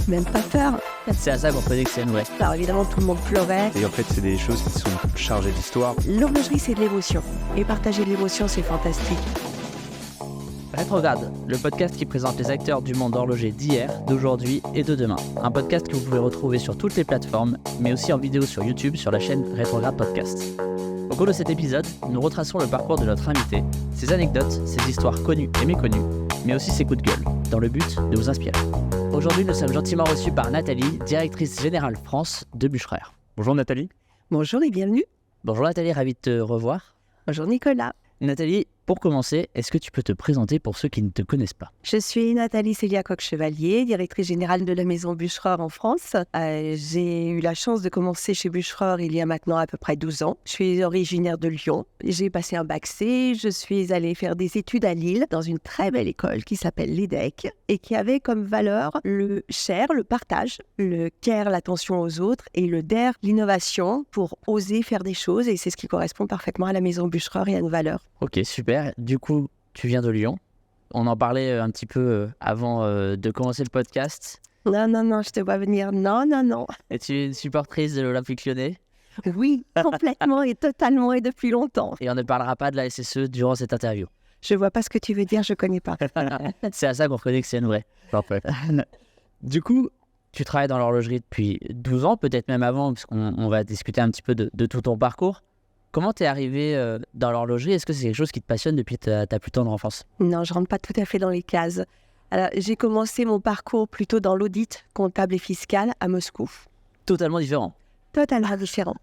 même pas peur. C'est à ça qu'on connaît que c'est vrai. Alors évidemment, tout le monde pleurait. Et en fait, c'est des choses qui sont chargées d'histoire. L'horlogerie, c'est de l'émotion. Et partager de l'émotion, c'est fantastique. Rétrograde, le podcast qui présente les acteurs du monde horloger d'hier, d'aujourd'hui et de demain. Un podcast que vous pouvez retrouver sur toutes les plateformes, mais aussi en vidéo sur YouTube sur la chaîne Rétrograde Podcast. Au cours de cet épisode, nous retraçons le parcours de notre invité, ses anecdotes, ses histoires connues et méconnues, mais aussi ses coups de gueule, dans le but de vous inspirer. Aujourd'hui, nous sommes gentiment reçus par Nathalie, directrice générale France de Bucherer. Bonjour Nathalie. Bonjour et bienvenue. Bonjour Nathalie, ravi de te revoir. Bonjour Nicolas. Nathalie, pour commencer, est-ce que tu peux te présenter pour ceux qui ne te connaissent pas ? Je suis Nathalie Célia Coq-Chevalier, directrice générale de la maison Bucherer en France. J'ai eu la chance de commencer chez Bucherer il y a maintenant à peu près 12 ans. Je suis originaire de Lyon. J'ai passé un bac C. Je suis allée faire des études à Lille dans une très belle école qui s'appelle l'EDEC et qui avait comme valeur le share, le partage, le care, l'attention aux autres et le dare, l'innovation pour oser faire des choses. Et c'est ce qui correspond parfaitement à la maison Bucherer et à nos valeurs. Ok, super. Du coup, tu viens de Lyon. On en parlait un petit peu avant de commencer le podcast. Non, je te vois venir. Non. Es-tu une supportrice de l'Olympique Lyonnais ? Oui, complètement et totalement et depuis longtemps. Et on ne parlera pas de la SSE durant cette interview. Je vois pas ce que tu veux dire, je connais pas. C'est à ça qu'on reconnaît que c'est une vraie. Parfait. Du coup, tu travailles dans l'horlogerie depuis 12 ans, peut-être même avant, parce qu'on va discuter un petit peu de tout ton parcours. Comment t'es arrivé dans l'horlogerie ? Est-ce que c'est quelque chose qui te passionne depuis ta plus tendre enfance ? Non, je rentre pas tout à fait dans les cases. Alors, j'ai commencé mon parcours plutôt dans l'audit comptable et fiscal à Moscou. Totalement différent. Totalement différent.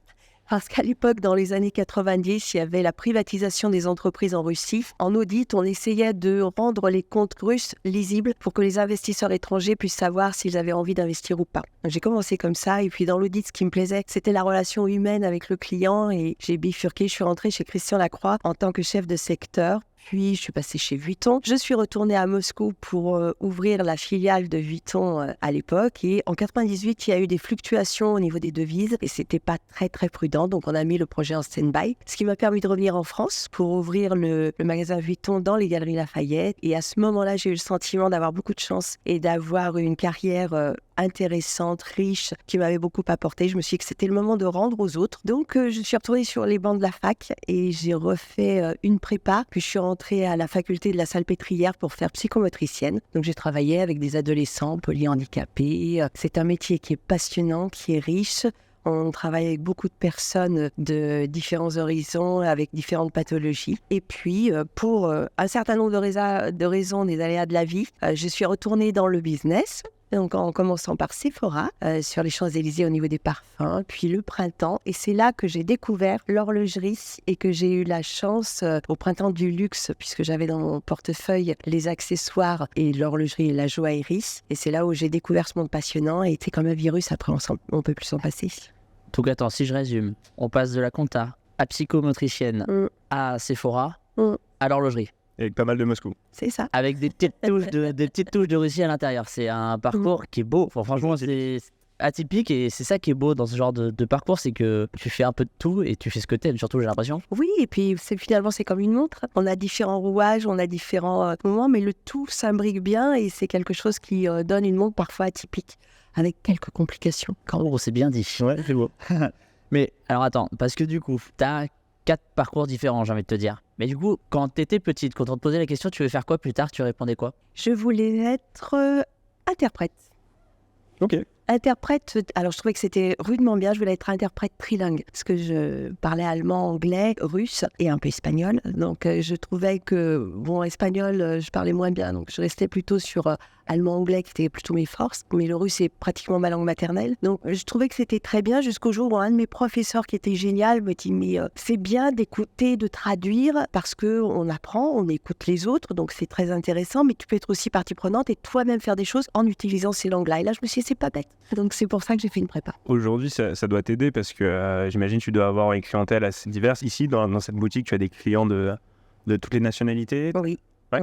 Parce qu'à l'époque, dans les années 90, il y avait la privatisation des entreprises en Russie. En audit, on essayait de rendre les comptes russes lisibles pour que les investisseurs étrangers puissent savoir s'ils avaient envie d'investir ou pas. J'ai commencé comme ça, et puis dans l'audit, ce qui me plaisait, c'était la relation humaine avec le client, et j'ai bifurqué. Je suis rentrée chez Christian Lacroix en tant que chef de secteur. Puis, je suis passée chez Vuitton. Je suis retournée à Moscou pour ouvrir la filiale de Vuitton à l'époque. Et en 98, il y a eu des fluctuations au niveau des devises et c'était pas très, très prudent. Donc, on a mis le projet en stand-by. Ce qui m'a permis de revenir en France pour ouvrir le magasin Vuitton dans les Galeries Lafayette. Et à ce moment-là, j'ai eu le sentiment d'avoir beaucoup de chance et d'avoir une carrière intéressante, riche, qui m'avait beaucoup apporté. Je me suis dit que c'était le moment de rendre aux autres. Donc, je suis retournée sur les bancs de la fac et j'ai refait une prépa. Puis, je suis rentrée à la faculté de la Salpêtrière pour faire psychomotricienne. Donc, j'ai travaillé avec des adolescents polyhandicapés. C'est un métier qui est passionnant, qui est riche. On travaille avec beaucoup de personnes de différents horizons, avec différentes pathologies. Et puis, pour un certain nombre de raisons, des aléas de la vie, je suis retournée dans le business. Donc, en commençant par Sephora, sur les Champs-Élysées au niveau des parfums, puis le printemps. Et c'est là que j'ai découvert l'horlogerie et que j'ai eu la chance, au printemps du luxe, puisque j'avais dans mon portefeuille les accessoires et l'horlogerie et la joaillerie. Et c'est là où j'ai découvert ce monde passionnant. Et c'est comme un virus, après on peut plus s'en passer. Donc attends, si je résume, on passe de la compta à psychomotricienne, à Sephora, à l'horlogerie. Avec pas mal de Moscou. C'est ça. Avec des petites touches de Russie à l'intérieur. C'est un parcours qui est beau. Enfin, franchement, c'est atypique et c'est ça qui est beau dans ce genre de parcours, c'est que tu fais un peu de tout et tu fais ce que t'aimes, surtout j'ai l'impression. Oui, et puis finalement c'est comme une montre. On a différents rouages, on a différents moments, mais le tout s'imbrique bien et c'est quelque chose qui donne une montre parfois atypique, avec quelques complications. Oh, c'est bien dit. Ouais, c'est beau. Mais alors attends, parce que du coup, t'as 4 parcours différents, j'ai envie de te dire. Mais du coup, quand t'étais petite, quand on te posait la question, tu veux faire quoi plus tard, tu répondais quoi ? Je voulais être interprète. Ok. Interprète, alors je trouvais que c'était rudement bien, je voulais être interprète trilingue, parce que je parlais allemand, anglais, russe et un peu espagnol. Donc je trouvais que, espagnol, je parlais moins bien, donc je restais plutôt sur allemand-anglais qui étaient plutôt mes forces, mais le russe est pratiquement ma langue maternelle. Donc je trouvais que c'était très bien jusqu'au jour où un de mes professeurs qui était génial me dit mais c'est bien d'écouter, de traduire parce qu'on apprend, on écoute les autres, donc c'est très intéressant, mais tu peux être aussi partie prenante et toi-même faire des choses en utilisant ces langues-là. Et là je me suis dit c'est pas bête. Donc c'est pour ça que j'ai fait une prépa. Aujourd'hui, ça doit t'aider parce que j'imagine que tu dois avoir une clientèle assez diverse. Ici, dans cette boutique, tu as des clients de toutes les nationalités. Oui. Ouais.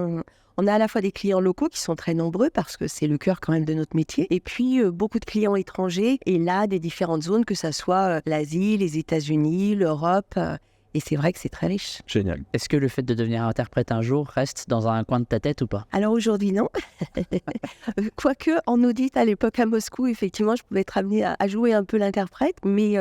On a à la fois des clients locaux qui sont très nombreux parce que c'est le cœur quand même de notre métier. Et puis beaucoup de clients étrangers et là des différentes zones, que ça soit l'Asie, les États-Unis, l'Europe. Et c'est vrai que c'est très riche. Génial. Est-ce que le fait de devenir interprète un jour reste dans un coin de ta tête ou pas? Alors aujourd'hui, non. Quoique, en audit à l'époque à Moscou, effectivement, je pouvais être amenée à jouer un peu l'interprète. Mais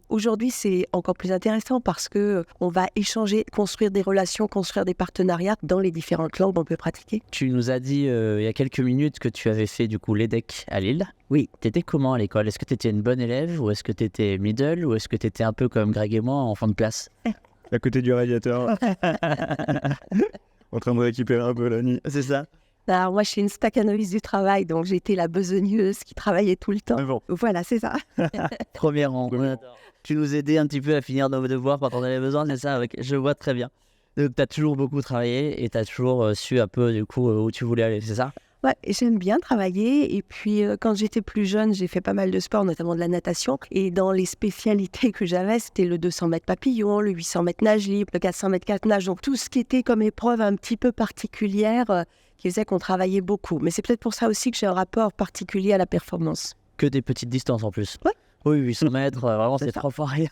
aujourd'hui, c'est encore plus intéressant parce qu'on va échanger, construire des relations, construire des partenariats dans les différentes langues qu'on peut pratiquer. Tu nous as dit il y a quelques minutes que tu avais fait du coup l'EDEC à Lille. Oui. T'étais comment à l'école? Est-ce que t'étais une bonne élève ou est-ce que t'étais middle ou est-ce que t'étais un peu comme Greg et moi, enfant de classe? À côté du radiateur, en train de récupérer un peu la nuit. C'est ça. Alors moi, je suis une staccanoïste du travail, donc j'étais la besogneuse qui travaillait tout le temps. Ah bon. Voilà, c'est ça. Premier rang. Tu nous aidais un petit peu à finir nos devoirs quand on avait besoin, c'est ça? Je vois très bien. Donc tu as toujours beaucoup travaillé et tu as toujours su un peu du coup où tu voulais aller, c'est ça? Ouais, j'aime bien travailler. Et puis, quand j'étais plus jeune, j'ai fait pas mal de sport, notamment de la natation. Et dans les spécialités que j'avais, c'était le 200 mètres papillon, le 800 mètres nage libre, le 400 mètres 4 nage. Donc, tout ce qui était comme épreuve un petit peu particulière qui faisait qu'on travaillait beaucoup. Mais c'est peut-être pour ça aussi que j'ai un rapport particulier à la performance. Que des petites distances en plus. Ouais. Oui, 800 mètres, vraiment, C'est c'est ça. 3 fois rien.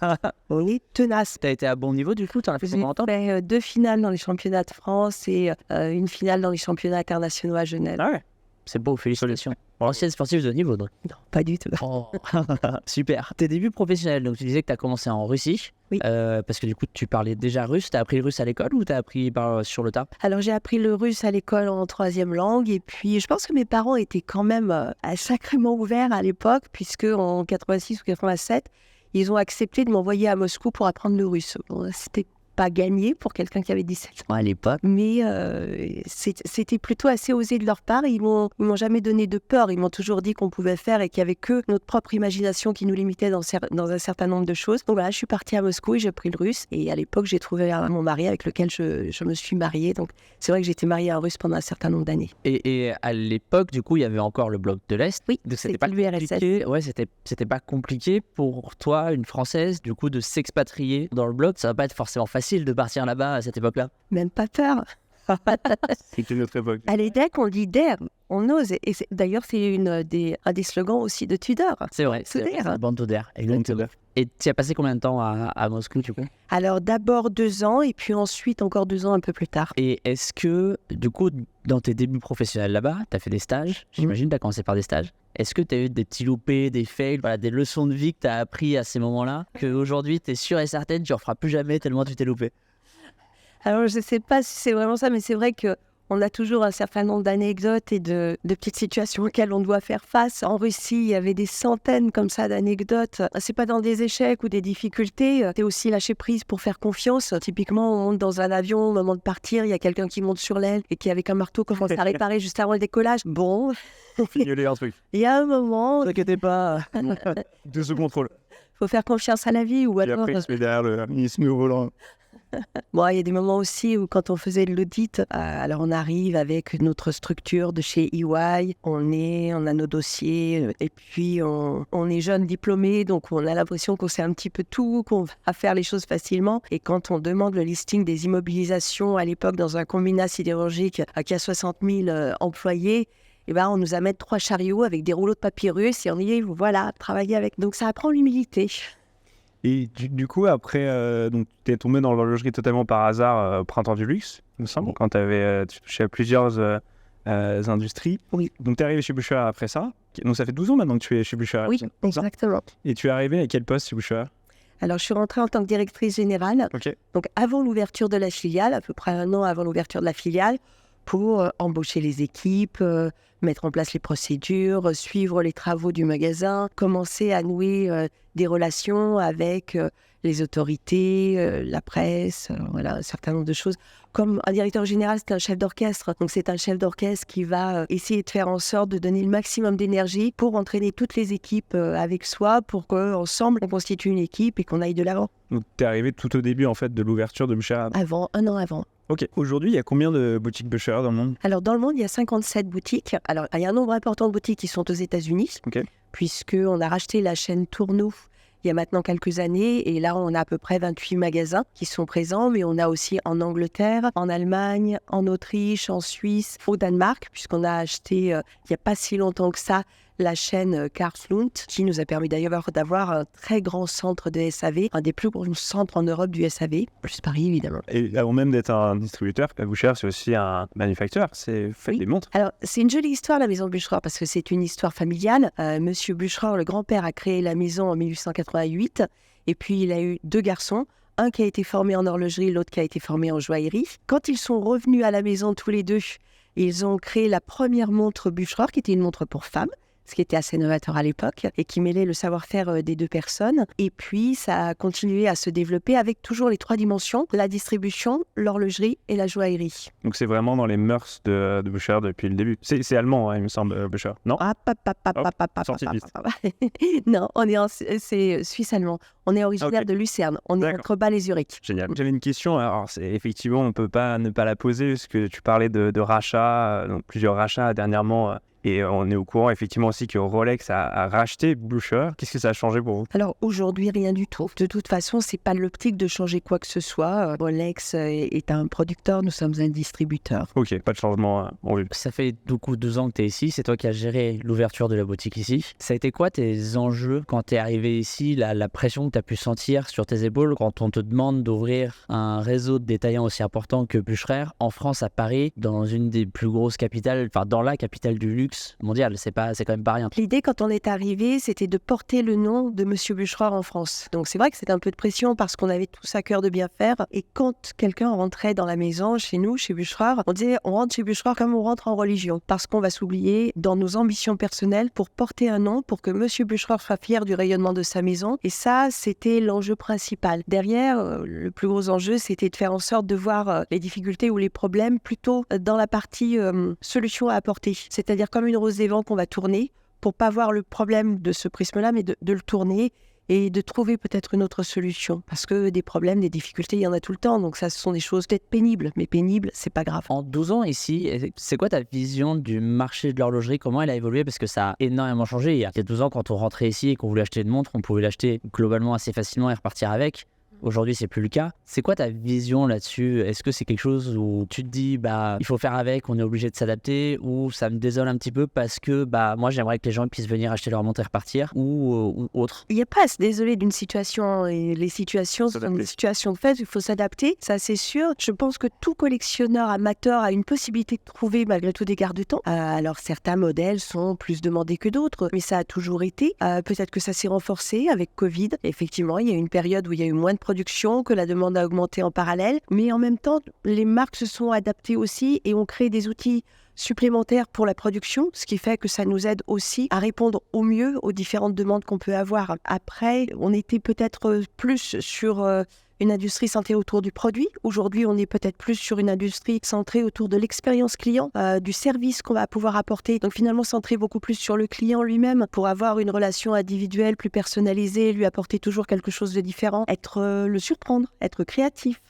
On est tenace. T'as été à bon niveau du coup, t'en as fait J'ai combien de temps? fait 2 finales dans les championnats de France et une finale dans les championnats internationaux à Genève. Ah ouais. C'est beau, félicitations. Bon, ancienne sportive de niveau donc. Non, pas du tout. Oh. Super. Tes débuts professionnels, donc tu disais que tu as commencé en Russie. Oui. Parce que du coup, tu parlais déjà russe. Tu as appris le russe à l'école ou tu as appris sur le tas? Alors, j'ai appris le russe à l'école en 3e langue. Et puis, je pense que mes parents étaient quand même sacrément ouverts à l'époque, puisque en 86 ou 87, ils ont accepté de m'envoyer à Moscou pour apprendre le russe. Bon, c'était pas gagné pour quelqu'un qui avait 17 ans À l'époque. mais c'était plutôt assez osé de leur part. Ils m'ont jamais donné de peur. Ils m'ont toujours dit qu'on pouvait faire et qu'il n'y avait que notre propre imagination qui nous limitait dans un certain nombre de choses. Donc voilà, je suis partie à Moscou et j'ai appris le russe. Et à l'époque, j'ai trouvé mon mari avec lequel je me suis mariée. Donc c'est vrai que j'étais mariée à un russe pendant un certain nombre d'années. Et à l'époque, du coup, il y avait encore le bloc de l'Est. Oui, Donc c'était pas l'URSS. compliqué. Ouais, c'était pas compliqué pour toi, une Française, du coup, de s'expatrier dans le bloc. Ça va pas être forcément facile de partir là-bas à cette époque-là. Même pas peur. C'était notre époque. À l'EDEC, on dit dare, on ose. Et d'ailleurs, c'est un des slogans aussi de Tudor. C'est vrai. Tudor. Bantoder, exactement. Et tu as passé combien de temps à Moscou, du coup? Alors d'abord 2 ans et puis ensuite encore 2 ans un peu plus tard. Et est-ce que, du coup, dans tes débuts professionnels là-bas, tu as fait des stages? J'imagine que tu as commencé par des stages. Est-ce que tu as eu des petits loupés, des fails, voilà, des leçons de vie que tu as appris à ces moments-là, qu'aujourd'hui, tu es sûre et certaine, tu ne referas plus jamais tellement tu t'es loupé? Alors, je ne sais pas si c'est vraiment ça, mais c'est vrai qu'on a toujours un certain nombre d'anecdotes et de petites situations auxquelles on doit faire face. En Russie, il y avait des centaines comme ça d'anecdotes. C'est pas dans des échecs ou des difficultés. C'est aussi lâcher prise pour faire confiance. Typiquement, on monte dans un avion, au moment de partir, il y a quelqu'un qui monte sur l'aile et qui, avec un marteau, commence à réparer juste avant le décollage. Bon, Fignoler un truc. il y a un moment, Ne t'inquiète pas. De ce contrôle. faut faire confiance à la vie ou Et alors... après, il se met derrière il se met au volant. Bon, il y a des moments aussi où quand on faisait de l'audit, alors on arrive avec notre structure de chez EY, on a nos dossiers et puis on est jeune diplômé, donc on a l'impression qu'on sait un petit peu tout, qu'on va faire les choses facilement. Et quand on demande le listing des immobilisations à l'époque dans un combinat sidérurgique qui a 60 000 employés, et ben on nous amène 3 chariots avec des rouleaux de papyrus et on dit voilà, travailler avec. Donc ça apprend l'humilité. Et du coup, après, tu es tombé dans l'horlogerie totalement par hasard au Printemps du Luxe, il me semble, quand tu touchais à plusieurs industries. Oui. Donc, tu es arrivé chez Bouchard après ça. Donc, ça fait 12 ans maintenant que tu es chez Bouchard. Oui, c'est ça? exactement. Et tu es arrivé à quel poste chez Bouchard? Alors, je suis rentrée en tant que directrice générale, Ok. donc avant l'ouverture de la filiale, à peu près 1 an avant l'ouverture de la filiale, pour embaucher les équipes, mettre en place les procédures, suivre les travaux du magasin, commencer à nouer des relations avec les autorités, la presse, voilà, un certain nombre de choses. Comme un directeur général, c'est un chef d'orchestre. Donc, c'est un chef d'orchestre qui va essayer de faire en sorte de donner le maximum d'énergie pour entraîner toutes les équipes avec soi, pour qu'ensemble, on constitue une équipe et qu'on aille de l'avant. Donc, tu es arrivé tout au début, en fait, de l'ouverture de Bouchard. 1 an avant. Ok. Aujourd'hui, il y a combien de boutiques Bouchard dans le monde? Alors, dans le monde, il y a 57 boutiques. Alors, il y a un nombre important de boutiques qui sont aux États-Unis, Ok. puisqu'on a racheté la chaîne Tourneau il y a maintenant quelques années. Et là, on a à peu près 28 magasins qui sont présents, mais on a aussi en Angleterre, en Allemagne, en Autriche, en Suisse, au Danemark, puisqu'on a acheté, il n'y a pas si longtemps que ça, la chaîne Carlslund, qui nous a permis d'ailleurs d'avoir un très grand centre de SAV, un des plus gros centres en Europe du SAV, plus Paris évidemment. Et avant même d'être un distributeur, Boucherer, c'est aussi un manufacteur, c'est fait des montres. Alors, c'est une jolie histoire, la maison Boucherer, parce que c'est une histoire familiale. Monsieur Boucherer, le grand-père, a créé la maison en 1888, et puis il a eu 2 garçons, un qui a été formé en horlogerie, l'autre qui a été formé en joaillerie. Quand ils sont revenus à la maison tous les deux, ils ont créé la première montre Boucherer, qui était une montre pour femmes, ce qui était assez novateur à l'époque, et qui mêlait le savoir-faire des 2 personnes. Et puis, ça a continué à se développer avec toujours les 3 dimensions, la distribution, l'horlogerie et la joaillerie. Donc c'est vraiment dans les mœurs de Boucherer depuis le début. C'est allemand, il me semble, Boucherer, non? Non, c'est suisse-allemand. On est originaire de Lucerne, on est entre Bâle et Zurich. Génial. J'avais une question, alors effectivement, on ne peut pas ne pas la poser, parce que tu parlais de rachats, donc plusieurs rachats dernièrement. Et on est au courant effectivement aussi que Rolex a racheté Boucherer. Qu'est-ce que ça a changé pour vous? Alors aujourd'hui, rien du tout. De toute façon, c'est pas l'optique de changer quoi que ce soit. Rolex est un producteur, nous sommes un distributeur. Ok, pas de changement en vue. Ça fait du coup 12 ans que tu es ici, c'est toi qui as géré l'ouverture de la boutique ici. Ça a été quoi tes enjeux quand tu es arrivé ici, la pression que tu as pu sentir sur tes épaules quand on te demande d'ouvrir un réseau de détaillants aussi important que Boucherer en France, à Paris, dans une des plus grosses capitales, enfin dans la capitale du luxe mondial, c'est quand même pas rien. L'idée quand on est arrivé, c'était de porter le nom de Monsieur Boucherer en France. Donc c'est vrai que c'était un peu de pression parce qu'on avait tous à cœur de bien faire. Et quand quelqu'un rentrait dans la maison, chez nous, chez Boucherer, on disait on rentre chez Boucherer comme on rentre en religion. Parce qu'on va s'oublier dans nos ambitions personnelles pour porter un nom, pour que Monsieur Boucherer soit fier du rayonnement de sa maison. Et ça, c'était l'enjeu principal. Derrière, le plus gros enjeu, c'était de faire en sorte de voir les difficultés ou les problèmes plutôt dans la partie solution à apporter. C'est-à-dire comme une rose des vents qu'on va tourner pour pas voir le problème de ce prisme-là, mais de le tourner et de trouver peut-être une autre solution. Parce que des problèmes, des difficultés, il y en a tout le temps. Donc ça, ce sont des choses peut-être pénibles, mais pénibles, c'est pas grave. En 12 ans ici, c'est quoi ta vision du marché de l'horlogerie? Comment elle a évolué? Parce que ça a énormément changé. Il y a 12 ans, quand on rentrait ici et qu'on voulait acheter une montre, on pouvait l'acheter globalement assez facilement et repartir avec. Aujourd'hui, c'est plus le cas. C'est quoi ta vision là-dessus? Est-ce que c'est quelque chose où tu te dis, il faut faire avec, on est obligé de s'adapter, ou ça me désole un petit peu parce que, moi, j'aimerais que les gens puissent venir acheter leur montre et repartir, ou autre? Il n'y a pas à se désoler d'une situation, et les situations sont des situations de fait, il faut s'adapter, ça c'est sûr. Je pense que tout collectionneur amateur a une possibilité de trouver malgré tout des garde-temps. Alors certains modèles sont plus demandés que d'autres, mais ça a toujours été. Peut-être que ça s'est renforcé avec Covid. Effectivement, il y a eu une période où il y a eu moins de production, que la demande a augmenté en parallèle, mais en même temps, les marques se sont adaptées aussi et ont créé des outils supplémentaires pour la production, ce qui fait que ça nous aide aussi à répondre au mieux aux différentes demandes qu'on peut avoir. Après, on était peut-être plus sur une industrie centrée autour du produit. Aujourd'hui, on est peut-être plus sur une industrie centrée autour de l'expérience client, du service qu'on va pouvoir apporter. Donc finalement, centré beaucoup plus sur le client lui-même pour avoir une relation individuelle plus personnalisée, lui apporter toujours quelque chose de différent, le surprendre, être créatif.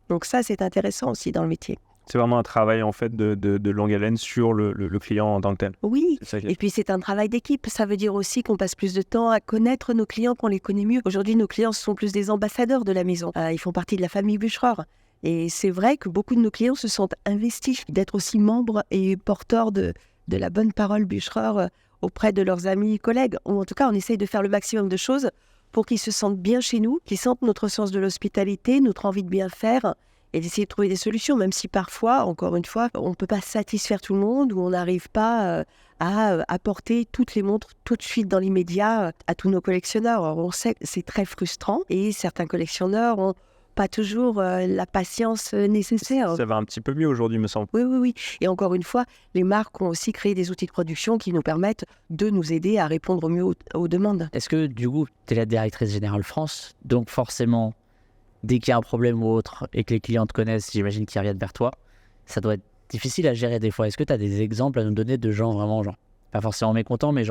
Donc ça, c'est intéressant aussi dans le métier. C'est vraiment un travail en fait de longue haleine sur le client en tant que tel. Oui, et puis c'est un travail d'équipe. Ça veut dire aussi qu'on passe plus de temps à connaître nos clients, qu'on les connaît mieux. Aujourd'hui, nos clients sont plus des ambassadeurs de la maison. Ils font partie de la famille Boucherer. Et c'est vrai que beaucoup de nos clients se sentent investis d'être aussi membres et porteurs de la bonne parole Boucherer auprès de leurs amis et collègues. Ou en tout cas, on essaye de faire le maximum de choses pour qu'ils se sentent bien chez nous, qu'ils sentent notre sens de l'hospitalité, notre envie de bien faire, et d'essayer de trouver des solutions, même si parfois, encore une fois, on ne peut pas satisfaire tout le monde ou on n'arrive pas à apporter toutes les montres tout de suite dans l'immédiat à tous nos collectionneurs. Alors, on sait que c'est très frustrant et certains collectionneurs n'ont pas toujours la patience nécessaire. Ça va un petit peu mieux aujourd'hui, me semble. Oui. Et encore une fois, les marques ont aussi créé des outils de production qui nous permettent de nous aider à répondre au mieux aux demandes. Est-ce que, du coup, tu es la directrice générale France, donc forcément, dès qu'il y a un problème ou autre et que les clients te connaissent, j'imagine qu'ils reviennent vers toi, ça doit être difficile à gérer des fois. Est-ce que tu as des exemples à nous donner de gens vraiment, pas forcément mécontents, mais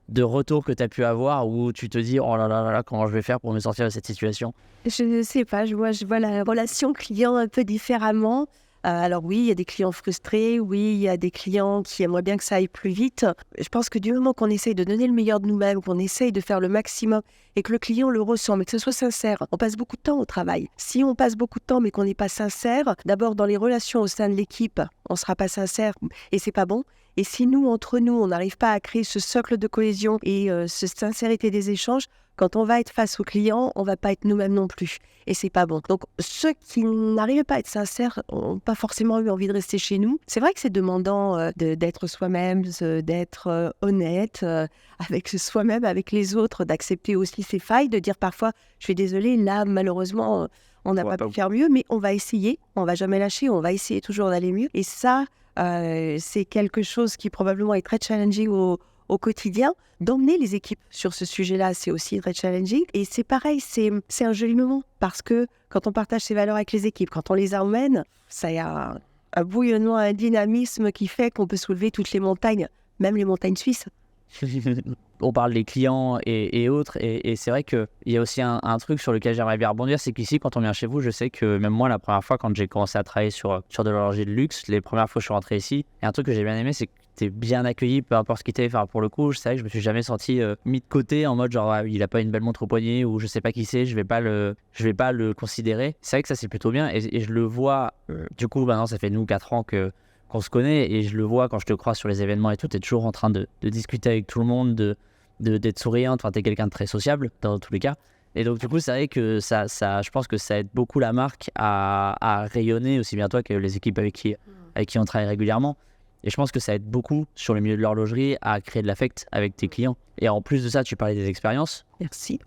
de retours que tu as pu avoir où tu te dis, oh là là, comment je vais faire pour me sortir de cette situation? Je ne sais pas, je vois la relation client un peu différemment. Alors oui, il y a des clients frustrés, oui, il y a des clients qui aimeraient bien que ça aille plus vite. Je pense que du moment qu'on essaye de donner le meilleur de nous-mêmes, qu'on essaye de faire le maximum et que le client le ressent, mais que ce soit sincère, on passe beaucoup de temps au travail. Si on passe beaucoup de temps mais qu'on n'est pas sincère, d'abord dans les relations au sein de l'équipe, on ne sera pas sincère et c'est pas bon. Et si nous, entre nous, on n'arrive pas à créer ce socle de cohésion et cette sincérité des échanges, quand on va être face aux clients, on ne va pas être nous-mêmes non plus. Et c'est pas bon. Donc, ceux qui n'arrivaient pas à être sincères n'ont pas forcément eu envie de rester chez nous. C'est vrai que c'est demandant d'être soi-même, d'être honnête avec soi-même, avec les autres, d'accepter aussi ses failles, de dire parfois, je suis désolée, là, malheureusement, on n'a pas pu faire mieux, mais on va essayer, on ne va jamais lâcher, on va essayer toujours d'aller mieux. Et ça, c'est quelque chose qui probablement est très challenging au quotidien. D'emmener les équipes sur ce sujet-là, c'est aussi très challenging. Et c'est pareil, c'est un joli moment parce que quand on partage ses valeurs avec les équipes, quand on les emmène, ça y a un bouillonnement, un dynamisme qui fait qu'on peut soulever toutes les montagnes, même les montagnes suisses. On parle des clients et autres, et c'est vrai qu'il y a aussi un truc sur lequel j'aimerais bien rebondir, c'est qu'ici, quand on vient chez vous, je sais que même moi, la première fois, quand j'ai commencé à travailler sur de l'horlogerie de luxe, les premières fois que je suis rentré ici, et un truc que j'ai bien aimé, c'est que t'es bien accueilli, peu importe ce qu'il t'est. Enfin, pour le coup, c'est vrai que je me suis jamais senti mis de côté en mode genre il a pas une belle montre au poignet ou je sais pas qui c'est, je vais pas le considérer. C'est vrai que ça c'est plutôt bien et je le vois. Du coup, maintenant ça fait nous 4 ans qu'on se connaît et je le vois quand je te croise sur les événements et tout. T'es toujours en train de discuter avec tout le monde, d'être souriante. Enfin, t'es quelqu'un de très sociable dans tous les cas. Et donc du coup, c'est vrai que ça, je pense que ça aide beaucoup la marque à rayonner aussi bien toi que les équipes avec qui on travaille régulièrement. Et je pense que ça aide beaucoup sur le milieu de l'horlogerie à créer de l'affect avec tes clients. Et en plus de ça, tu parlais des expériences. Merci.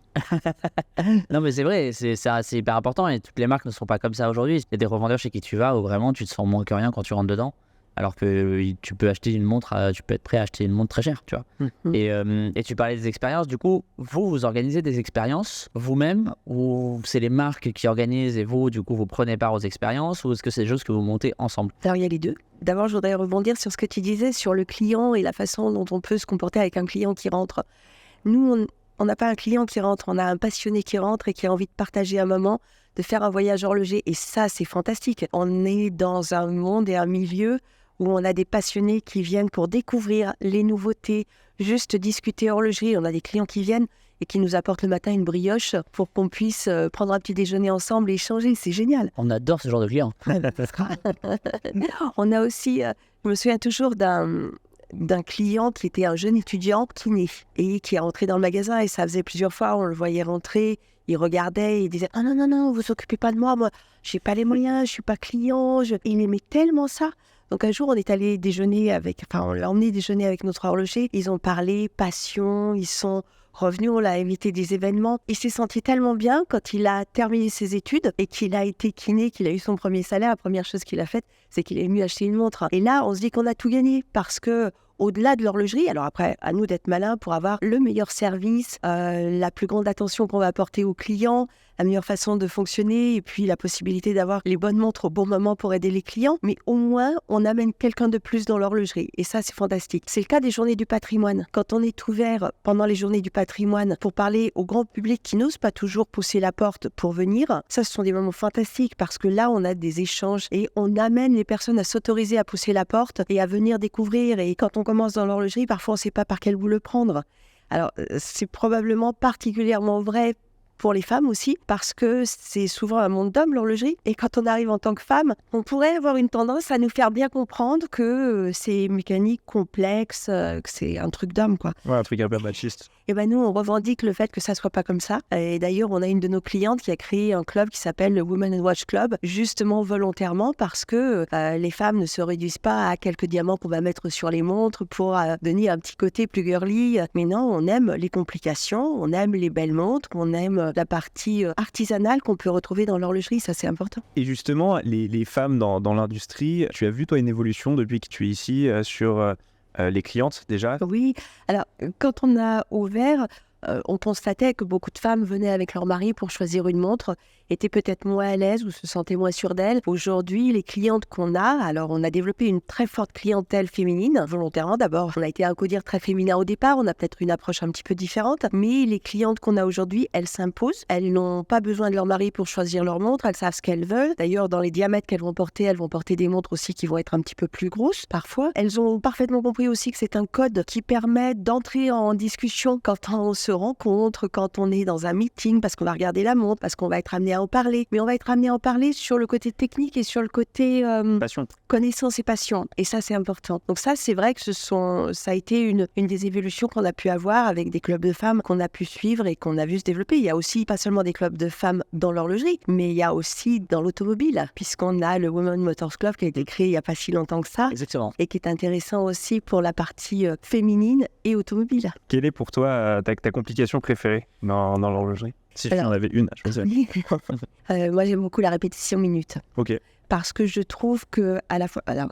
Non mais c'est vrai, c'est hyper important et toutes les marques ne sont pas comme ça aujourd'hui. Il y a des revendeurs chez qui tu vas où vraiment tu te sens moins que rien quand tu rentres dedans. Alors que tu peux acheter une montre, tu peux être prêt à acheter une montre très chère, tu vois. Et tu parlais des expériences, du coup, vous organisez des expériences vous-même ou c'est les marques qui organisent et vous, du coup, vous prenez part aux expériences ou est-ce que c'est des choses que vous montez ensemble? Alors, il y a les deux. D'abord, je voudrais rebondir sur ce que tu disais sur le client et la façon dont on peut se comporter avec un client qui rentre. Nous, on n'a pas un client qui rentre, on a un passionné qui rentre et qui a envie de partager un moment, de faire un voyage horloger. Et ça, c'est fantastique. On est dans un monde et un milieu où on a des passionnés qui viennent pour découvrir les nouveautés, juste discuter horlogerie. On a des clients qui viennent et qui nous apportent le matin une brioche pour qu'on puisse prendre un petit déjeuner ensemble et échanger. C'est génial. On adore ce genre de clients. On a aussi, je me souviens toujours d'un client qui était un jeune étudiant kiné et qui est rentré dans le magasin et ça faisait plusieurs fois, on le voyait rentrer, il regardait, il disait « Ah non, non, non, vous occupez pas de moi j'ai pas les moyens, je suis pas client. » Il aimait tellement ça. Donc un jour, on est allé déjeuner on l'a emmené déjeuner avec notre horloger. Ils ont parlé passion, ils sont revenus, on l'a invité des événements. Il s'est senti tellement bien quand il a terminé ses études et qu'il a été kiné, qu'il a eu son premier salaire. La première chose qu'il a faite, c'est qu'il est venu acheter une montre. Et là, on se dit qu'on a tout gagné parce que au-delà de l'horlogerie, alors après, à nous d'être malins pour avoir le meilleur service, la plus grande attention qu'on va apporter aux clients, la meilleure façon de fonctionner et puis la possibilité d'avoir les bonnes montres au bon moment pour aider les clients. Mais au moins, on amène quelqu'un de plus dans l'horlogerie. Et ça, c'est fantastique. C'est le cas des journées du patrimoine. Quand on est ouvert pendant les journées du patrimoine pour parler au grand public qui n'ose pas toujours pousser la porte pour venir, ça, ce sont des moments fantastiques parce que là, on a des échanges et on amène les personnes à s'autoriser à pousser la porte et à venir découvrir. Et quand on commence dans l'horlogerie, parfois, on ne sait pas par quel bout le prendre. Alors, c'est probablement particulièrement vrai pour les femmes aussi, parce que c'est souvent un monde d'hommes, l'horlogerie. Et quand on arrive en tant que femme, on pourrait avoir une tendance à nous faire bien comprendre que c'est mécanique, complexe, que c'est un truc d'homme, quoi. Ouais, un truc un peu machiste. Et ben nous, on revendique le fait que ça soit pas comme ça. Et d'ailleurs, on a une de nos clientes qui a créé un club qui s'appelle le Women and Watch Club, justement volontairement parce que les femmes ne se réduisent pas à quelques diamants qu'on va mettre sur les montres pour donner un petit côté plus girly. Mais non, on aime les complications, on aime les belles montres, on aime la partie artisanale qu'on peut retrouver dans l'horlogerie, ça c'est important. Et justement, les femmes dans l'industrie, tu as vu toi une évolution depuis que tu es ici sur les clientes déjà? Oui, alors quand on a ouvert, on constatait que beaucoup de femmes venaient avec leur mari pour choisir une montre, étaient peut-être moins à l'aise ou se sentaient moins sûres d'elles. Aujourd'hui, les clientes qu'on a, alors on a développé une très forte clientèle féminine, volontairement d'abord. On a été un codir très féminin au départ, on a peut-être une approche un petit peu différente, mais les clientes qu'on a aujourd'hui, elles s'imposent. Elles n'ont pas besoin de leur mari pour choisir leur montre, elles savent ce qu'elles veulent. D'ailleurs, dans les diamètres qu'elles vont porter des montres aussi qui vont être un petit peu plus grosses parfois. Elles ont parfaitement compris aussi que c'est un code qui permet d'entrer en discussion quand on se se rencontre, quand on est dans un meeting, parce qu'on va regarder la montre, parce qu'on va être amené à en parler. Mais on va être amené à en parler sur le côté technique et sur le côté Passion. connaissance et passion. Et ça, c'est important. Donc ça, c'est vrai que ça a été une des évolutions qu'on a pu avoir avec des clubs de femmes qu'on a pu suivre et qu'on a vu se développer. Il y a aussi pas seulement des clubs de femmes dans l'horlogerie, mais il y a aussi dans l'automobile, puisqu'on a le Women Motors Club qui a été créé il n'y a pas si longtemps que ça. Exactement. Et qui est intéressant aussi pour la partie féminine et automobile. Quelle est pour toi ta complication préférée dans l'horlogerie? Si tu en avais une, je sais. Moi, j'aime beaucoup la répétition minute. Ok. Parce que je trouve que à la fois, alors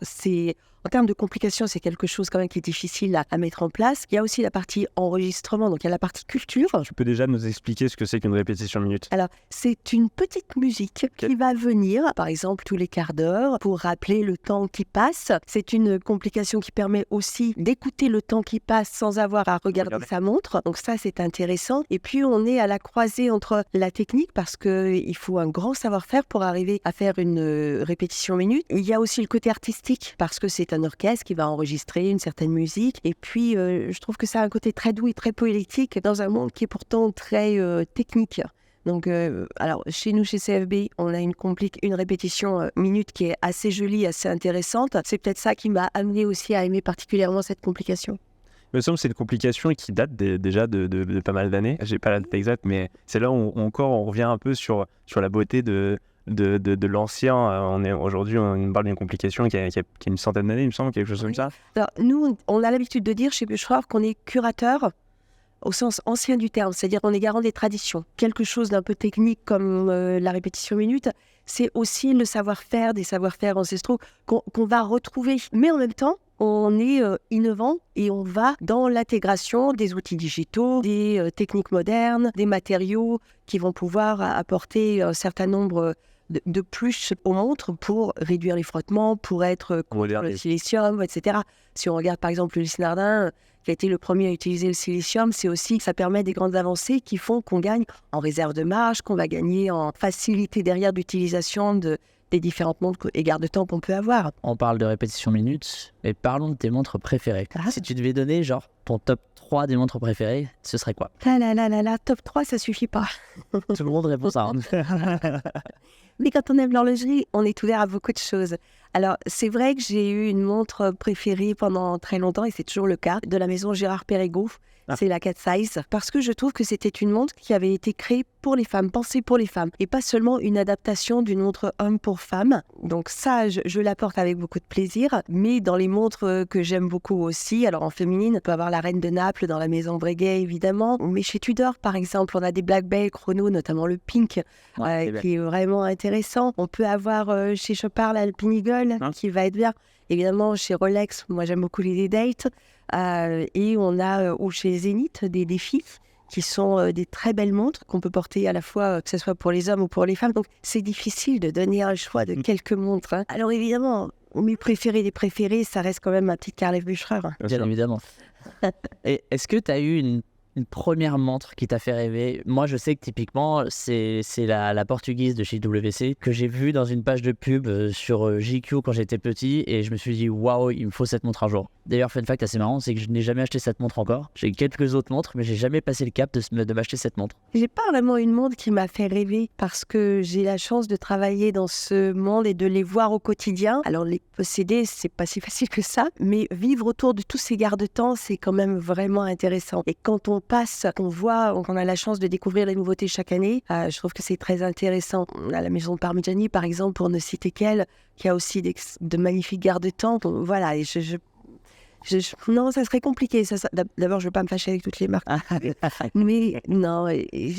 en termes de complications, c'est quelque chose quand même qui est difficile à mettre en place. Il y a aussi la partie enregistrement, donc il y a la partie culture. Tu peux déjà nous expliquer ce que c'est qu'une répétition minute? Alors, c'est une petite musique qui va venir, par exemple, tous les quarts d'heure pour rappeler le temps qui passe. C'est une complication qui permet aussi d'écouter le temps qui passe sans avoir à regarder sa montre. Donc ça, c'est intéressant. Et puis, on est à la croisée entre la technique parce qu'il faut un grand savoir-faire pour arriver à faire une répétition minute. Il y a aussi le côté artistique parce que c'est un orchestre qui va enregistrer une certaine musique. Et puis, je trouve que ça a un côté très doux et très poétique dans un monde qui est pourtant très technique. Donc, alors, chez nous, chez CFB, on a une répétition minute qui est assez jolie, assez intéressante. C'est peut-être ça qui m'a amené aussi à aimer particulièrement cette complication. Il me semble que c'est une complication qui date déjà de pas mal d'années. J'ai pas la date exacte, mais c'est là où on revient un peu sur la beauté de l'ancien. Aujourd'hui, on parle d'une complication qui a une centaine d'années, il me semble, quelque chose comme ça. Alors, nous, on a l'habitude de dire chez Bucherer qu'on est curateur au sens ancien du terme, c'est-à-dire qu'on est garant des traditions. Quelque chose d'un peu technique comme la répétition minute, c'est aussi le savoir-faire, des savoir-faire ancestraux qu'on va retrouver. Mais en même temps, on est innovant et on va dans l'intégration des outils digitaux, des techniques modernes, des matériaux qui vont pouvoir apporter un certain nombre de plus aux montres pour réduire les frottements, pour être contre le silicium, etc. Si on regarde par exemple le Lisnardin, qui a été le premier à utiliser le silicium, c'est aussi que ça permet des grandes avancées qui font qu'on gagne en réserve de marge, qu'on va gagner en facilité derrière d'utilisation des différentes montres et garde-temps qu'on peut avoir. On parle de répétition minute, mais parlons de tes montres préférées. Si tu devais donner genre ton top 3 des montres préférées, ce serait quoi? Top 3, ça suffit pas. Tout le monde répond ça. Mais quand on aime l'horlogerie, on est ouvert à beaucoup de choses. Alors, c'est vrai que j'ai eu une montre préférée pendant très longtemps, et c'est toujours le cas, de la maison Gérard Perregaux. C'est la Cat Size, parce que je trouve que c'était une montre qui avait été créée pour les femmes, pensée pour les femmes, et pas seulement une adaptation d'une montre homme pour femme. Donc ça, je la porte avec beaucoup de plaisir, mais dans les montres que j'aime beaucoup aussi, alors en féminine, on peut avoir la Reine de Naples dans la maison Breguet, évidemment, mais chez Tudor, par exemple, on a des Black Bay chrono, notamment le Pink, qui est vraiment intéressant. On peut avoir chez Chopard l'Alpine Eagle, qui va être bien. Évidemment, chez Rolex, moi j'aime beaucoup les Day-Date. Et on a ou chez Zenith des défis qui sont des très belles montres qu'on peut porter à la fois, que ce soit pour les hommes ou pour les femmes. Donc c'est difficile de donner un choix de quelques montres. Alors évidemment, mes préférés des préférés, ça reste quand même ma petite Karl F. Bucherer. Bien évidemment. Et est-ce que tu as eu une première montre qui t'a fait rêver? Moi, je sais que typiquement, c'est la portugaise de chez WC que j'ai vue dans une page de pub sur JQ quand j'étais petit et je me suis dit waouh, il me faut cette montre un jour. D'ailleurs, fun fact assez marrant, c'est que je n'ai jamais acheté cette montre encore. J'ai quelques autres montres, mais j'ai jamais passé le cap de m'acheter cette montre. J'ai pas vraiment une montre qui m'a fait rêver parce que j'ai la chance de travailler dans ce monde et de les voir au quotidien. Alors les posséder, c'est pas si facile que ça, mais vivre autour de tous ces garde-temps, c'est quand même vraiment intéressant. Et quand on passe, qu'on voit, qu'on a la chance de découvrir les nouveautés chaque année, je trouve que c'est très intéressant. On a la maison Parmigiani, par exemple, pour ne citer qu'elle, qui a aussi de magnifiques garde-temps. Voilà, et non, ça serait compliqué. D'abord, je ne veux pas me fâcher avec toutes les marques. Mais non,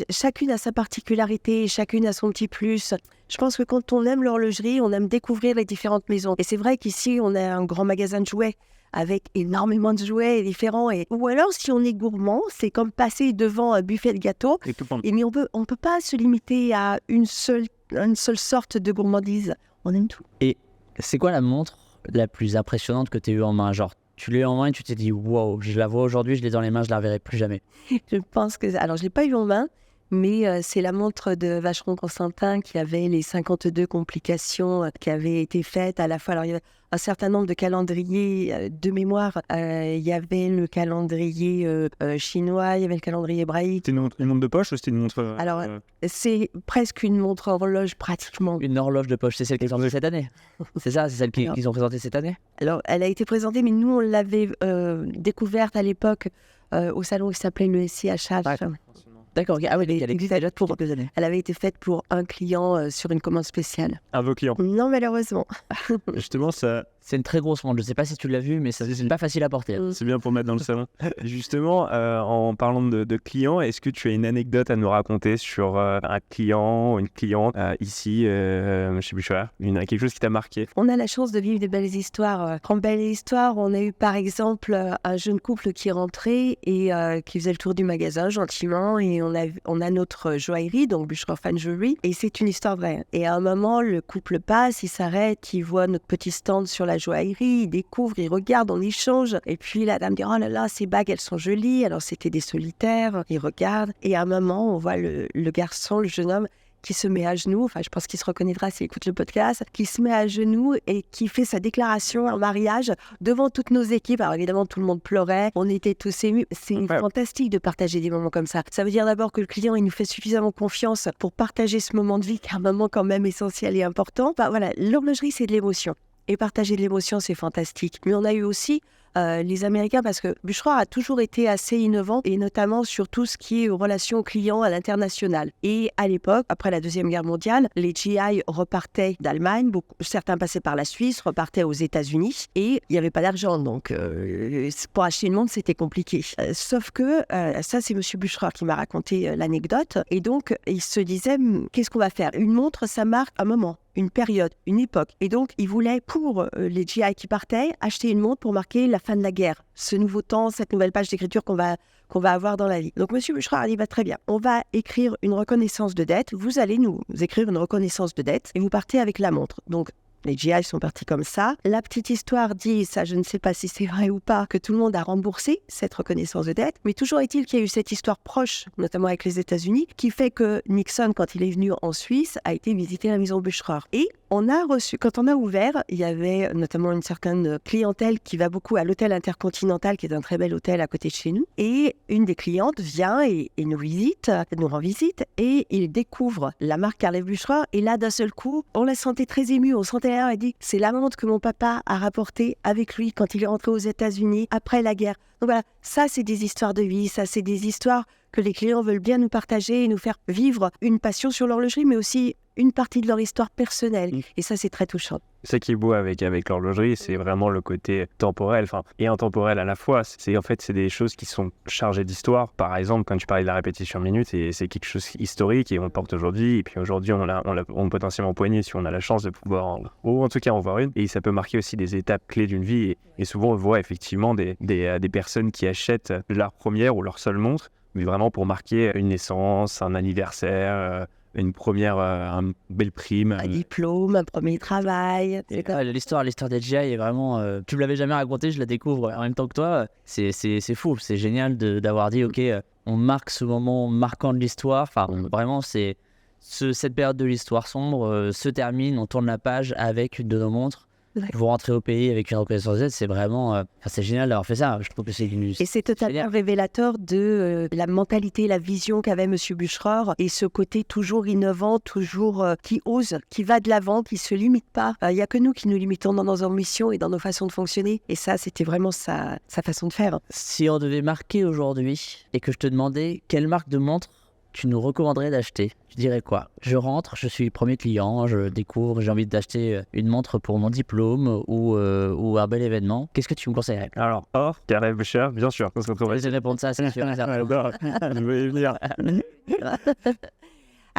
chacune a sa particularité, chacune a son petit plus. Je pense que quand on aime l'horlogerie, on aime découvrir les différentes maisons. Et c'est vrai qu'ici, on a un grand magasin de jouets avec énormément de jouets différents. Ou alors, si on est gourmand, c'est comme passer devant un buffet de gâteaux. Mais on peut pas se limiter à une seule sorte de gourmandise. On aime tout. Et c'est quoi la montre la plus impressionnante que tu as eue en main? Genre, tu l'as eu en main et tu t'es dit « Wow, je la vois aujourd'hui, je l'ai dans les mains, je la reverrai plus jamais ». Je pense que... Alors, je ne l'ai pas eu en main, mais c'est la montre de Vacheron-Constantin qui avait les 52 complications qui avaient été faites à la fois. Alors, il y avait un certain nombre de calendriers de mémoire. Il y avait le calendrier chinois, il y avait le calendrier hébraïque. C'était une montre de poche ou c'était une montre... Alors, c'est presque une montre horloge pratiquement. Une horloge de poche, c'est celle qu'ils ont présentée cette année. C'est ça, c'est celle qu'ils ont présentée cette année. Alors, elle a été présentée, mais nous, on l'avait découverte à l'époque au salon qui s'appelait le SIHH. D'accord, ah oui, elle existe déjà pour quelques années. Elle avait été faite pour un client sur une commande spéciale. Un de vos clients. Non, malheureusement. Justement, ça... C'est une très grosse montre, je sais pas si tu l'as vue, mais c'est pas facile à porter. C'est bien pour mettre dans le salon. Justement, en parlant de clients, est-ce que tu as une anecdote à nous raconter sur un client ou une cliente ici, chez Bûcher, quelque chose qui t'a marqué? On a la chance de vivre des belles histoires. En belles histoires, on a eu par exemple un jeune couple qui rentrait et qui faisait le tour du magasin gentiment, et on a notre joaillerie, donc Bûcher Fan Jewelry, et c'est une histoire vraie. Et à un moment, le couple passe, il s'arrête, il voit notre petit stand sur la joaillerie, il découvre, il regarde, on échange, et puis la dame dit « Oh là là, ces bagues, elles sont jolies », alors c'était des solitaires, il regarde, et à un moment, on voit le garçon, le jeune homme, qui se met à genoux, enfin je pense qu'il se reconnaîtra s'il écoute le podcast, qui se met à genoux et qui fait sa déclaration en mariage devant toutes nos équipes. Alors évidemment, tout le monde pleurait, on était tous émus. C'est fantastique de partager des moments comme ça. Ça veut dire d'abord que le client, il nous fait suffisamment confiance pour partager ce moment de vie, qui est un moment quand même essentiel et important. Enfin, voilà, l'horlogerie, c'est de l'émotion. Et partager de l'émotion, c'est fantastique. Mais on a eu aussi les Américains, parce que Bûcher a toujours été assez innovant, et notamment sur tout ce qui est relations clients à l'international. Et à l'époque, après la Deuxième Guerre mondiale, les GI repartaient d'Allemagne, certains passaient par la Suisse, repartaient aux États-Unis, et il n'y avait pas d'argent. Donc, pour acheter une montre, c'était compliqué. Sauf que, ça, c'est M. Bûcher qui m'a raconté l'anecdote. Et donc, il se disait, qu'est-ce qu'on va faire? Une montre, ça marque un moment, une période, une époque. Et donc, il voulait, pour les GI qui partaient, acheter une montre pour marquer la fin de la guerre, ce nouveau temps, cette nouvelle page d'écriture qu'on va avoir dans la vie. Donc, M. Bûcher a dit, très bien, on va écrire une reconnaissance de dette, vous allez nous écrire une reconnaissance de dette, et vous partez avec la montre. Donc, les GI sont partis comme ça. La petite histoire dit, ça je ne sais pas si c'est vrai ou pas, que tout le monde a remboursé cette reconnaissance de dette, mais toujours est-il qu'il y a eu cette histoire proche, notamment avec les États-Unis, qui fait que Nixon, quand il est venu en Suisse, a été visiter la maison Bûcher. Et on a reçu, quand on a ouvert, il y avait notamment une certaine clientèle qui va beaucoup à l'hôtel Intercontinental, qui est un très bel hôtel à côté de chez nous. Et une des clientes vient et nous visite, nous rend visite, et il découvre la marque Carl F. Bûcher. Et là, d'un seul coup, on la sentait très émue. On sentait là, elle dit, c'est la montre que mon papa a rapportée avec lui quand il est rentré aux États-Unis après la guerre. Donc voilà, ça c'est des histoires de vie, ça c'est des histoires que les clients veulent bien nous partager et nous faire vivre une passion sur l'horlogerie, mais aussi une partie de leur histoire personnelle. Et ça, c'est très touchant. Ce qui est beau avec l'horlogerie, c'est vraiment le côté temporel, et intemporel à la fois. C'est des choses qui sont chargées d'histoire. Par exemple, quand tu parlais de la répétition minute, c'est quelque chose historique et on le porte aujourd'hui. Et puis aujourd'hui, on l'a potentiellement poigné si on a la chance de pouvoir, ou en tout cas en voir une. Et ça peut marquer aussi des étapes clés d'une vie. Et souvent, on voit effectivement des personnes qui achètent leur première ou leur seule montre, mais vraiment pour marquer une naissance, un anniversaire, une première belle prime. Un diplôme, un premier travail. L'histoire des GI est vraiment... tu me l'avais jamais raconté, je la découvre en même temps que toi. C'est fou, c'est génial d'avoir dit, ok, on marque ce moment marquant de l'histoire. Enfin, vraiment, cette période de l'histoire sombre se termine, on tourne la page avec une de nos montres. Vous rentrez au pays avec une reconnaissance d'aide, c'est vraiment... c'est génial d'avoir fait ça. Je trouve que c'est Et c'est totalement révélateur de la mentalité, la vision qu'avait M. Bûcher et ce côté toujours innovant, toujours qui ose, qui va de l'avant, qui ne se limite pas. Il n'y a que nous qui nous limitons dans nos ambitions et dans nos façons de fonctionner. Et ça, c'était vraiment sa façon de faire. Si on devait marquer aujourd'hui et que je te demandais quelle marque de montre tu nous recommanderais d'acheter, tu dirais quoi? Je rentre, je suis premier client, je découvre, j'ai envie d'acheter une montre pour mon diplôme ou un bel événement. Qu'est-ce que tu me conseillerais? Alors, Carl F. Bûcher, bien sûr. Je vais répondre ça, c'est sûr. Je vais y venir.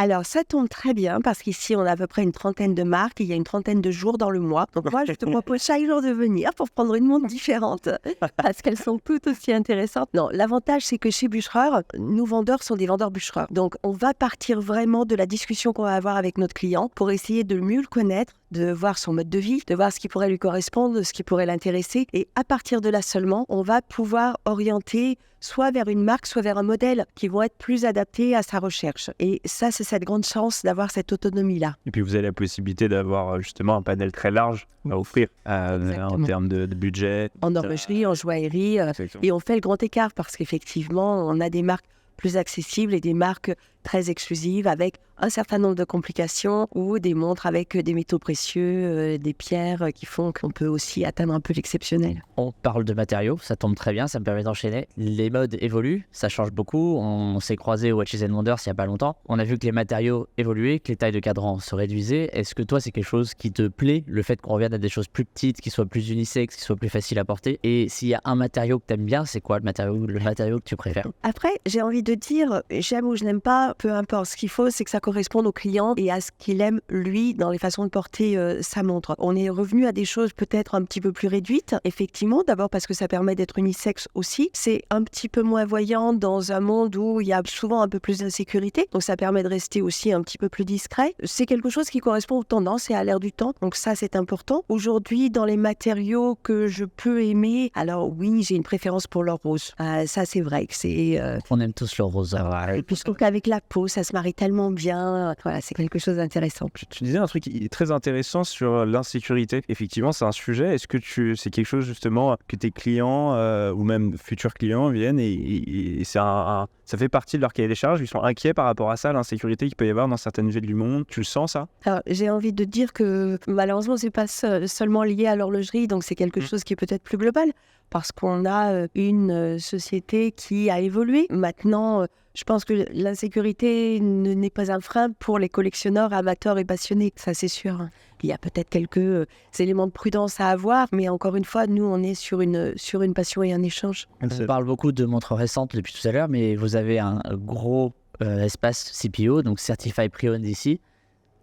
Alors, ça tombe très bien parce qu'ici, on a à peu près une trentaine de marques. Il y a une trentaine de jours dans le mois. Donc, moi, je te propose chaque jour de venir pour prendre une montre différente parce qu'elles sont toutes aussi intéressantes. Non, l'avantage, c'est que chez Bucherer, nos vendeurs sont des vendeurs Bucherer. Donc, on va partir vraiment de la discussion qu'on va avoir avec notre client pour essayer de mieux le connaître, de voir son mode de vie, de voir ce qui pourrait lui correspondre, ce qui pourrait l'intéresser. Et à partir de là seulement, on va pouvoir orienter soit vers une marque, soit vers un modèle qui vont être plus adaptés à sa recherche. Et ça, c'est cette grande chance d'avoir cette autonomie-là. Et puis vous avez la possibilité d'avoir justement un panel très large à offrir en termes de budget. En horlogerie, en joaillerie. Et on fait le grand écart parce qu'effectivement, on a des marques plus accessibles et des marques très exclusives avec un certain nombre de complications ou des montres avec des métaux précieux, des pierres qui font qu'on peut aussi atteindre un peu l'exceptionnel. On parle de matériaux, ça tombe très bien, ça me permet d'enchaîner. Les modes évoluent, ça change beaucoup. On s'est croisé au Watches & Wonders il n'y a pas longtemps. On a vu que les matériaux évoluaient, que les tailles de cadran se réduisaient. Est-ce que toi, c'est quelque chose qui te plaît, le fait qu'on revienne à des choses plus petites, qui soient plus unisexes, qui soient plus faciles à porter? Et s'il y a un matériau que tu aimes bien, c'est quoi le matériau que tu préfères? Après, j'ai envie de dire, j'aime ou je n'aime pas, peu importe. Ce qu'il faut, c'est que ça corresponde au client et à ce qu'il aime, lui, dans les façons de porter sa montre. On est revenu à des choses peut-être un petit peu plus réduites, effectivement, d'abord parce que ça permet d'être unisexe aussi. C'est un petit peu moins voyant dans un monde où il y a souvent un peu plus d'insécurité, donc ça permet de rester aussi un petit peu plus discret. C'est quelque chose qui correspond aux tendances et à l'air du temps, donc ça, c'est important. Aujourd'hui, dans les matériaux que je peux aimer, alors oui, j'ai une préférence pour l'or rose. Ça, c'est vrai que c'est... On aime tous le rose. Et puis je trouve qu'avec la peau, ça se marie tellement bien. Voilà, c'est quelque chose d'intéressant. Tu disais un truc qui est très intéressant sur l'insécurité. Effectivement, c'est un sujet. Est-ce que c'est quelque chose justement que tes clients ou même futurs clients viennent et ça fait partie de leur cahier des charges? Ils sont inquiets par rapport à ça, l'insécurité qu'il peut y avoir dans certaines villes du monde. Tu le sens, ça? Alors, j'ai envie de dire que malheureusement, c'est pas seulement lié à l'horlogerie, donc c'est quelque chose qui est peut-être plus global. Parce qu'on a une société qui a évolué. Maintenant, je pense que l'insécurité n'est pas un frein pour les collectionneurs, amateurs et passionnés. Ça, c'est sûr. Il y a peut-être quelques éléments de prudence à avoir, mais encore une fois, nous, on est sur une passion et un échange. On parle beaucoup de montres récentes depuis tout à l'heure, mais vous avez un gros espace CPO, donc Certified Pre-Owned ici.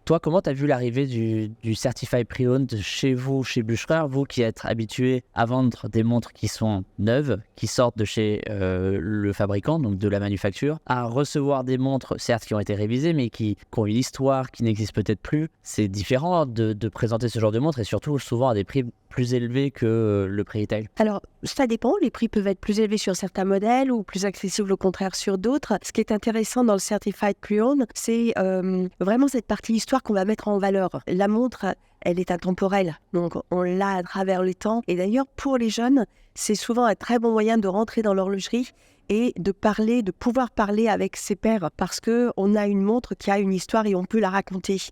Toi, comment tu as vu l'arrivée du Certified Pre-Owned chez vous, chez Bucherer, vous qui êtes habitué à vendre des montres qui sont neuves, qui sortent de chez le fabricant, donc de la manufacture, à recevoir des montres, certes, qui ont été révisées, mais qui ont une histoire qui n'existe peut-être plus? C'est différent de présenter ce genre de montres et surtout souvent à des prix plus élevés que le prix retail. Alors, ça dépend. Les prix peuvent être plus élevés sur certains modèles ou plus accessibles au contraire sur d'autres. Ce qui est intéressant dans le Certified Pre-Owned, c'est vraiment cette partie histoire qu'on va mettre en valeur. La montre, elle est intemporelle, donc on l'a à travers le temps. Et d'ailleurs, pour les jeunes, c'est souvent un très bon moyen de rentrer dans l'horlogerie et de pouvoir parler avec ses pairs parce qu'on a une montre qui a une histoire et on peut la raconter.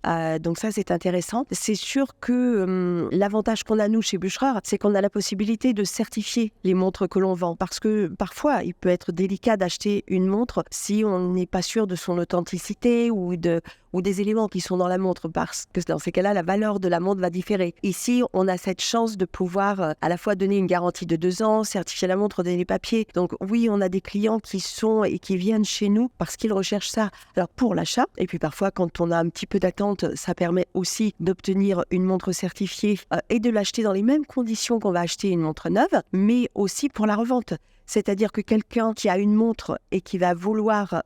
Donc ça, c'est intéressant. C'est sûr que l'avantage qu'on a, nous, chez Bucherer, c'est qu'on a la possibilité de certifier les montres que l'on vend parce que parfois, il peut être délicat d'acheter une montre si on n'est pas sûr de son authenticité ou des éléments qui sont dans la montre parce que dans ces cas-là, la valeur de la montre va différer. Ici, on a cette chance de pouvoir à la fois donner une garantie de 2 ans, certifier la montre, donner les papiers. Donc oui, on a des clients qui sont et qui viennent chez nous parce qu'ils recherchent ça. Alors pour l'achat, et puis parfois quand on a un petit peu d'attente, ça permet aussi d'obtenir une montre certifiée et de l'acheter dans les mêmes conditions qu'on va acheter une montre neuve, mais aussi pour la revente. C'est-à-dire que quelqu'un qui a une montre et qui va vouloir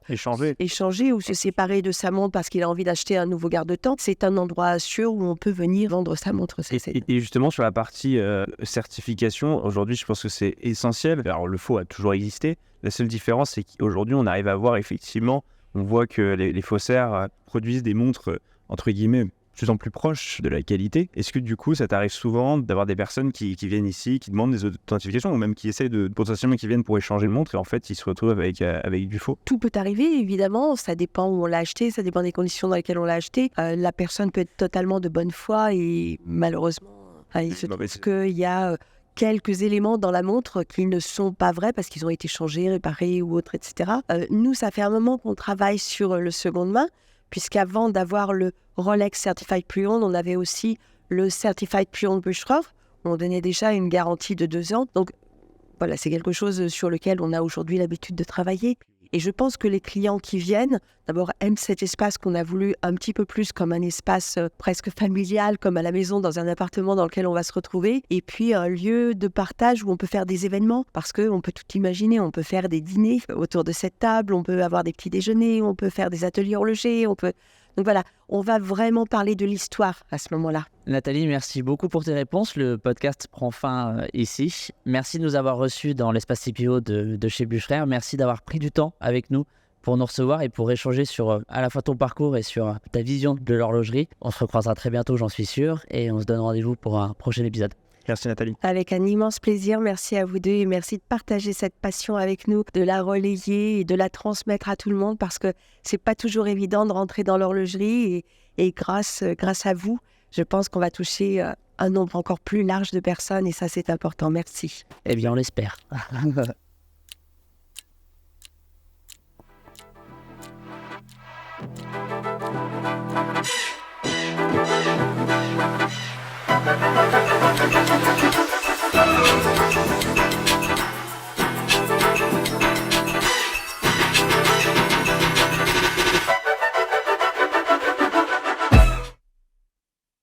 échanger ou se séparer de sa montre parce qu'il a envie d'acheter un nouveau garde-temps, c'est un endroit sûr où on peut venir vendre sa montre. Et justement, sur la partie certification, aujourd'hui, je pense que c'est essentiel. Alors, le faux a toujours existé. La seule différence, c'est qu'aujourd'hui, on arrive à voir effectivement, on voit que les faussaires produisent des montres, entre guillemets, de plus en plus proche de la qualité. Est-ce que du coup, ça t'arrive souvent d'avoir des personnes qui viennent ici, qui demandent des authentifications ou même qui essayent potentiellement qui viennent pour échanger le montre et en fait, ils se retrouvent avec du faux? Tout peut arriver, évidemment. Ça dépend où on l'a acheté, ça dépend des conditions dans lesquelles on l'a acheté. La personne peut être totalement de bonne foi et malheureusement, il se trouve qu'il y a quelques éléments dans la montre qui ne sont pas vrais parce qu'ils ont été changés, réparés ou autres, etc. Nous, ça fait un moment qu'on travaille sur le seconde main, puisqu'avant d'avoir le Rolex Certified Pre-Owned, on avait aussi le Certified Pre-Owned Bucherer. On donnait déjà une garantie de 2 ans. Donc voilà, c'est quelque chose sur lequel on a aujourd'hui l'habitude de travailler. Et je pense que les clients qui viennent, d'abord aiment cet espace qu'on a voulu un petit peu plus comme un espace presque familial, comme à la maison, dans un appartement dans lequel on va se retrouver. Et puis un lieu de partage où on peut faire des événements, parce qu'on peut tout imaginer. On peut faire des dîners autour de cette table, on peut avoir des petits déjeuners, on peut faire des ateliers horlogers, Donc voilà, on va vraiment parler de l'histoire à ce moment-là. Nathalie, merci beaucoup pour tes réponses. Le podcast prend fin ici. Merci de nous avoir reçus dans l'espace CPO de chez Bucherer. Merci d'avoir pris du temps avec nous pour nous recevoir et pour échanger sur à la fois ton parcours et sur ta vision de l'horlogerie. On se recroisera très bientôt, j'en suis sûr, et on se donne rendez-vous pour un prochain épisode. Merci Nathalie. Avec un immense plaisir, merci à vous deux et merci de partager cette passion avec nous, de la relayer et de la transmettre à tout le monde parce que c'est pas toujours évident de rentrer dans l'horlogerie et grâce à vous, je pense qu'on va toucher un nombre encore plus large de personnes et ça c'est important. Merci. Eh bien, on l'espère.